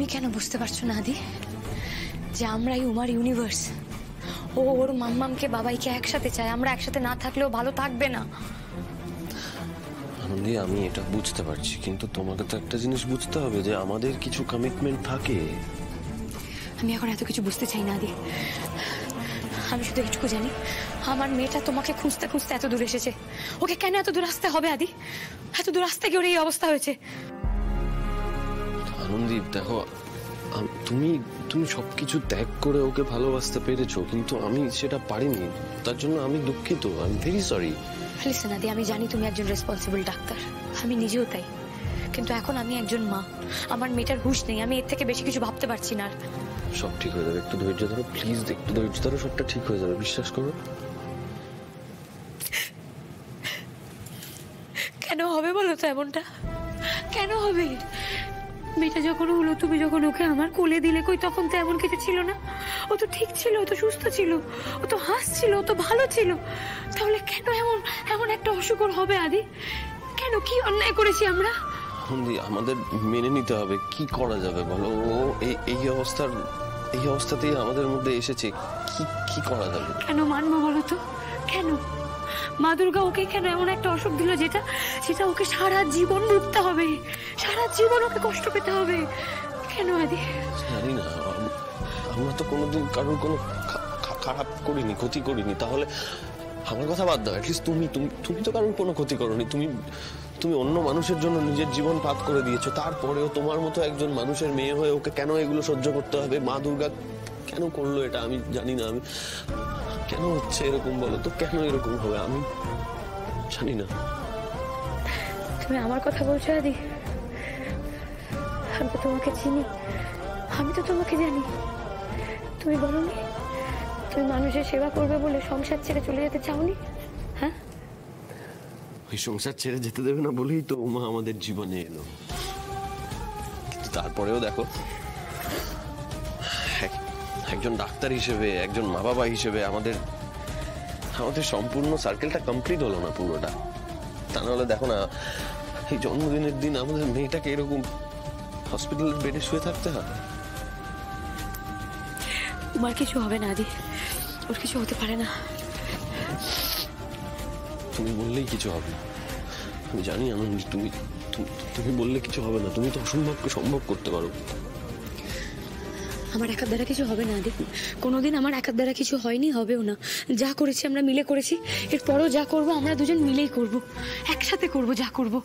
তুমি কেন বুঝতে পারছো না আদি যে আমরাই উমার ইউনিভার্স? ও ওর মাম্মামকে বাবাইকে একসাথে চায়, আমরা একসাথে না থাকলেও ভালো থাকবে না। আনন্দি, আমি এটা বুঝতে পারছি, কিন্তু তোমাকে তো একটা জিনিস বুঝতে হবে যে আমাদের কিছু কমিটমেন্ট থাকে। আমি এখন এত কিছু বুঝতে চাই না আদি। আমি শুধু এইটুকু জানি, আমার মেয়েটা তোমাকে খুঁজতে খুঁজতে এত দূর এসেছে। ওকে কেন এত দূর আসতে হবে আদি? এত দূর আসতে গিয়ে ওর এই অবস্থা হয়েছে। আনন্দীপ দেখো, তুমি তুমি সবকিছু ত্যাগ করে ওকে ভালোবাসতে পেরেছো, কিন্তু আমি সেটা পারিনি। তার জন্য আমি দুঃখিত। I am very sorry. Listen আদি, আমি জানি তুমি একজন রেসপন্সিবল ডাক্তার, আমি নিজেও তাই, কিন্তু এখন আমি একজন মা। আমার মেয়েটার হুঁশ নেই, আমি এর থেকে বেশি কিছু ভাবতে পারছি না। সব ঠিক হয়ে যাবে, একটু ধৈর্য ধরো প্লিজ, একটু ধৈর্য ধরো, সবটা ঠিক হয়ে যাবে, বিশ্বাস করো। কেন হবে বলো তো এমনটা? কেন হবে? মেয়েটা যখন হলো, তুমি যখন ওকে আমার কোলে দিলে, কই তখন তো এমন কিছু ছিল না। ও তো ঠিক ছিল, ও তো সুস্থ ছিল, ও তো হাসছিল, ও তো ভালো ছিল। তাহলে কেন এমন এমন একটা অসুখর হবে আদি? কেন, কি অন্যায় করেছি আমরা? আমাদের মেনে নিতে হবে, কি করা যাবে বলো? ও এই অবস্থাতেই আমাদের মধ্যে এসেছে, কি করা যাবে? কেন মানবো বলো তো? কেন মা দুর্গা ওকে কেন এমন একটা অসুখ দিল যেটা ওকে সারা জীবন ভুগতে হবে, সারা জীবন ওকে কষ্ট পেতে হবে? কেন আদি? জানি না, আমরা তো কোনোদিন কারোর কোনো খারাপ করিনি, ক্ষতি করিনি। তাহলে আমার কথা বাদ দাও, অ্যাটলিস্ট তুমি তো কারোর কোনো ক্ষতি করোনি। তুমি অন্য মানুষের জন্য নিজের জীবন পাত করে দিয়েছো, তারপরেও তোমার মতো একজন মানুষের মেয়ে হয়ে ওকে কেন এগুলো সহ্য করতে হবে? মা দুর্গা কেন করলো এটা আমি জানি না। আমি কেন হচ্ছে এরকম বলো তো? কেন এরকম হবে আমি জানি না। তুমি আমার কথা বলছো আদি? আমি তো তোমাকে চিনি, আমি তো তোমাকে জানি। তুমি বলোনি তুমি মানুষের সেবা করবে বলে সংসার ছেড়ে চলে যেতে চাওনি? হ্যাঁ, ওই সংসার ছেড়ে যেতে দেবে না বলেই তো মা আমাদের জীবনে এলো। কিন্তু তারপরেও দেখো, একজন ডাক্তার হিসেবে, একজন মা বাবা হিসেবে আমাদের সম্পূর্ণ সার্কেলটা কমপ্লিট হলো না পুরোটা। তা নাহলে দেখো না, এই জন্মদিনের দিন আমাদের মেয়েটাকে এরকম হসপিটালের বেডে শুয়ে থাকতে হবে। তোমার কিছু হবে না আদি, ওর কিছু হতে পারে না। তুমি বললেই কিছু হবে না, আমি জানি আনন্দ। তুমি বললে কিছু হবে না, তুমি তো অসম্ভবকে সম্ভব করতে পারো। আমার একার দ্বারা কিছু হবে না আদি, কোনোদিন আমার একার দ্বারা কিছু হয়নি, হবেও না। যা করেছি আমরা মিলে করেছি, এরপরও যা করবো আমরা দুজন মিলেই করবো, একসাথে করবো যা করবো।